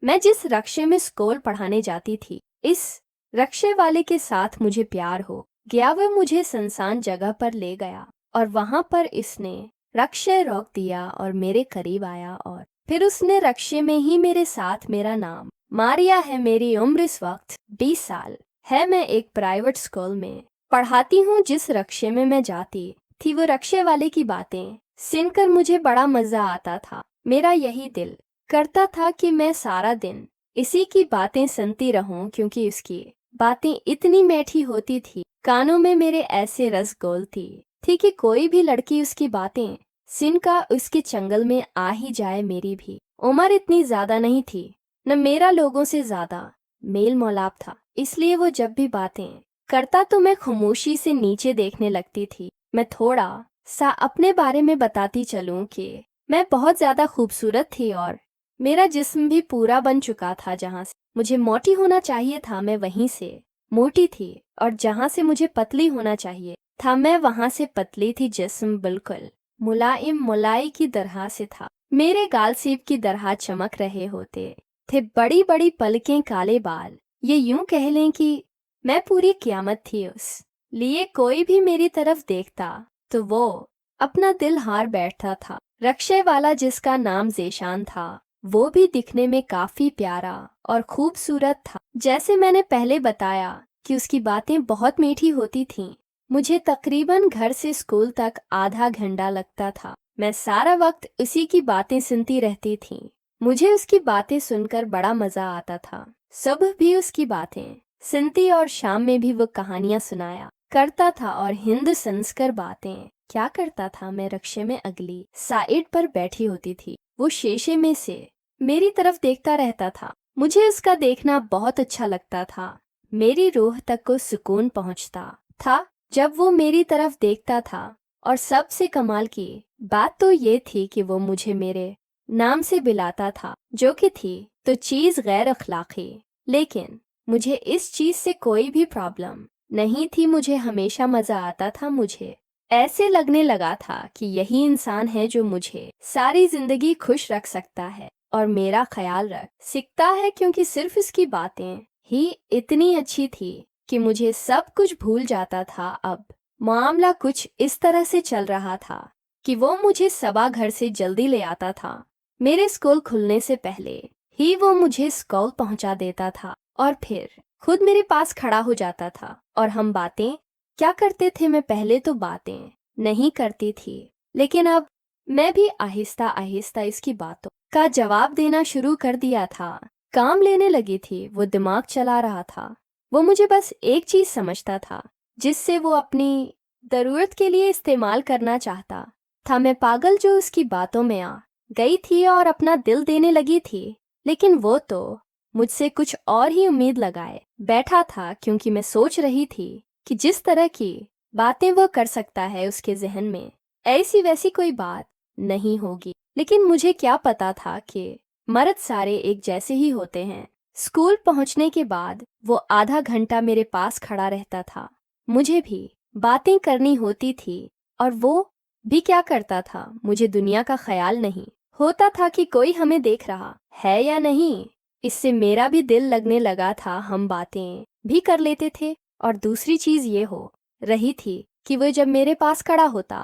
मैं जिस रक्शे में स्कूल पढ़ाने जाती थी, इस रक्शे वाले के साथ मुझे प्यार हो गया। वह मुझे सुनसान जगह पर ले गया और वहां पर इसने रक्शे रोक दिया और मेरे करीब आया और फिर उसने रक्शे में ही मेरे साथ मेरा नाम मारिया है। मेरी उम्र इस वक्त 20 साल है। मैं एक प्राइवेट स्कूल में पढ़ाती हूँ। जिस रक्शे में मैं जाती थी, वो रक्शे वाले की बातें सुनकर मुझे बड़ा मजा आता था। मेरा यही दिल करता था कि मैं सारा दिन इसी की बातें सुनती रहूं, क्योंकि उसकी बातें इतनी मीठी होती थी। कानों में मेरे ऐसे रस घोलती थी कि कोई भी लड़की उसकी बातें सुनकर उसके चंगल में आ ही जाए। मेरी भी उम्र इतनी ज्यादा नहीं थी, न मेरा लोगों से ज्यादा मेल मिलाप था, इसलिए वो जब भी बातें करता तो मैं खामोशी से नीचे देखने लगती थी। मैं थोड़ा सा अपने बारे में बताती चलूं कि मैं बहुत ज्यादा खूबसूरत थी और मेरा जिस्म भी पूरा बन चुका था। जहां से मुझे मोटी होना चाहिए था, मैं वहीं से मोटी थी, और जहां से मुझे पतली होना चाहिए था, मैं वहां से पतली थी। जिस्म बिल्कुल मुलायम मलाई की तरह से था। मेरे गाल सेब की तरह चमक रहे होते थे, बड़ी बड़ी पलकें, काले बाल। ये यूं कह लें कि मैं पूरी क़यामत थी उस लिए। कोई भी मेरी तरफ देखता तो वो अपना दिल हार बैठता था। रक्शे वाला, जिसका नाम ज़ेशान था, वो भी दिखने में काफी प्यारा और खूबसूरत था। जैसे मैंने पहले बताया कि उसकी बातें बहुत मीठी होती थीं। मुझे तकरीबन घर से स्कूल तक आधा घंटा लगता था। मैं सारा वक्त उसी की बातें सुनती रहती थी। मुझे उसकी बातें सुनकर बड़ा मजा आता था। सुबह भी उसकी बातें सुनती और शाम में भी वो कहानियां सुनाया करता था। और हिंद संस्कर बातें क्या करता था, मैं रक्शे में अगली साइड पर बैठी होती थी। वो शीशे में से मेरी तरफ देखता रहता था। मुझे उसका देखना बहुत अच्छा लगता था। मेरी रूह तक को सुकून पहुंचता था जब वो मेरी तरफ देखता था। और सबसे कमाल की बात तो ये थी कि वो मुझे मेरे नाम से बुलाता था, जो कि थी तो चीज गैर अखलाकी, लेकिन मुझे इस चीज से कोई भी प्रॉब्लम नहीं थी। मुझे हमेशा मजा आता था। मुझे ऐसे लगने लगा था कि यही इंसान है जो मुझे सारी जिंदगी खुश रख सकता है और मेरा ख्याल रख सकता है, क्योंकि सिर्फ इसकी बातें ही इतनी अच्छी थी कि मुझे सब कुछ भूल जाता था। अब मामला कुछ इस तरह से चल रहा था कि वो मुझे सबा घर से जल्दी ले आता था। मेरे स्कूल खुलने से पहले ही वो मुझे स्कूल पहुंचा देता था और फिर खुद मेरे पास खड़ा हो जाता था और हम बातें क्या करते थे। मैं पहले तो बातें नहीं करती थी, लेकिन अब मैं भी आहिस्ता आहिस्ता इसकी बातों का जवाब देना शुरू कर दिया था। काम लेने लगी थी। वो दिमाग चला रहा था। वो मुझे बस एक चीज समझता था, जिससे वो अपनी जरूरत के लिए इस्तेमाल करना चाहता था। मैं पागल जो उसकी बातों में आ गई थी और अपना दिल देने लगी थी, लेकिन वो तो मुझसे कुछ और ही उम्मीद लगाए बैठा था, क्योंकि मैं सोच रही थी कि जिस तरह की बातें वो कर सकता है, उसके जहन में ऐसी वैसी कोई बात नहीं होगी। लेकिन मुझे क्या पता था कि मर्द सारे एक जैसे ही होते हैं। स्कूल पहुंचने के बाद वो आधा घंटा मेरे पास खड़ा रहता था। मुझे भी बातें करनी होती थी और वो भी क्या करता था, मुझे दुनिया का ख्याल नहीं होता था कि कोई हमें देख रहा है या नहीं। इससे मेरा भी दिल लगने लगा था। हम बातें भी कर लेते थे। और दूसरी चीज ये हो रही थी कि वो जब मेरे पास खड़ा होता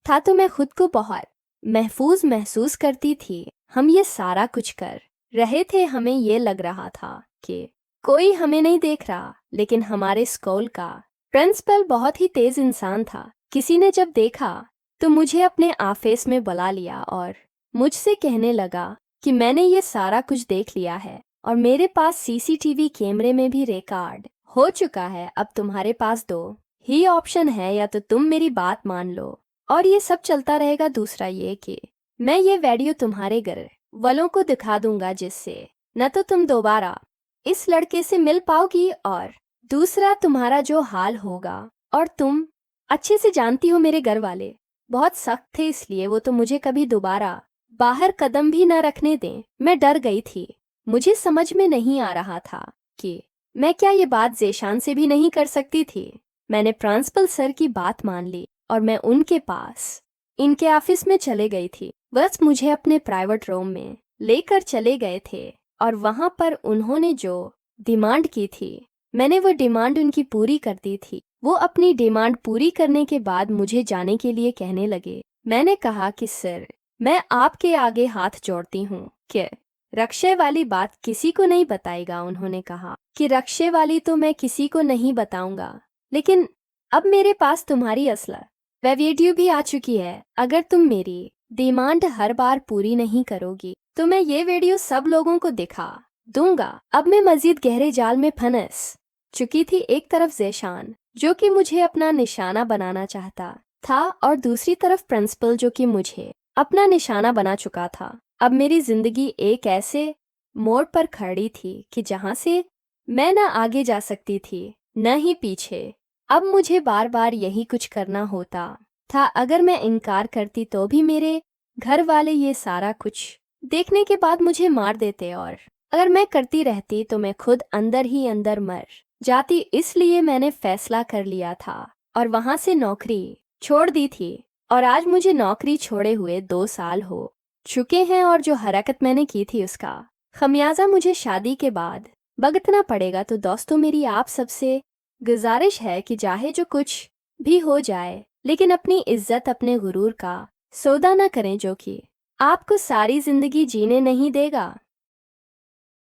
था तो मैं खुद को बहुत महफूज महसूस करती थी। हम ये सारा कुछ कर रहे थे। हमें ये लग रहा था कि कोई हमें नहीं देख रहा, लेकिन हमारे स्कूल का प्रिंसिपल बहुत ही तेज इंसान था। किसी ने जब देखा तो मुझे अपने ऑफिस में बुला लिया और मुझसे कहने लगा कि मैंने ये सारा कुछ देख लिया है और मेरे पास सीसीटीवी कैमरे में भी रिकॉर्ड हो चुका है। अब तुम्हारे पास दो ही ऑप्शन है, या तो तुम मेरी बात मान लो और ये सब चलता रहेगा, दूसरा ये कि मैं ये वीडियो तुम्हारे घर वालों को दिखा दूंगा, जिससे न तो तुम दोबारा इस लड़के से मिल पाओगी और दूसरा तुम्हारा जो हाल होगा। और तुम अच्छे से जानती हो मेरे घर वाले बहुत सख्त थे, इसलिए वो तो मुझे कभी दोबारा बाहर कदम भी न रखने दें। मैं डर गई थी। मुझे समझ में नहीं आ रहा था कि मैं क्या ये बात ज़ेशान से भी नहीं कर सकती थी। मैंने प्रिंसिपल सर की बात मान ली और मैं उनके पास इनके ऑफिस में चले गई थी। बस मुझे अपने प्राइवेट रूम में लेकर चले गए थे और वहां पर उन्होंने जो डिमांड की थी मैंने वो डिमांड उनकी पूरी कर दी थी। वो अपनी डिमांड पूरी करने के बाद मुझे जाने के लिए कहने लगे। मैंने कहा कि सर, मैं आपके आगे हाथ जोड़ती हूँ कि रक्षे वाली बात किसी को नहीं बताएगा। उन्होंने कहा कि रक्षे वाली तो मैं किसी को नहीं बताऊंगा, लेकिन अब मेरे पास तुम्हारी असला वह वीडियो भी आ चुकी है। अगर तुम मेरी डिमांड हर बार पूरी नहीं करोगी तो मैं ये वीडियो सब लोगों को दिखा दूंगा। अब मैं मजीद गहरे जाल में फंस चुकी थी। एक तरफ ज़ेशान जो कि मुझे अपना निशाना बनाना चाहता था और दूसरी तरफ प्रिंसिपल जो कि मुझे अपना निशाना बना चुका था। अब मेरी जिंदगी एक ऐसे मोड़ पर खड़ी थी कि जहां से मैं न आगे जा सकती थी न ही पीछे। अब मुझे बार बार यही कुछ करना होता था। अगर मैं इनकार करती तो भी मेरे घर वाले ये सारा कुछ देखने के बाद मुझे मार देते, और अगर मैं करती रहती तो मैं खुद अंदर ही अंदर मर जाती। इसलिए मैंने फैसला कर लिया था और वहां से नौकरी छोड़ दी थी। और आज मुझे नौकरी छोड़े हुए 2 साल हो चुके हैं और जो हरकत मैंने की थी उसका खमियाजा मुझे शादी के बाद भुगतना पड़ेगा। तो दोस्तों, मेरी आप सबसे गुजारिश है कि चाहे जो कुछ भी हो जाए, लेकिन अपनी इज्जत अपने गुरूर का सौदा न करें जो कि आपको सारी जिंदगी जीने नहीं देगा।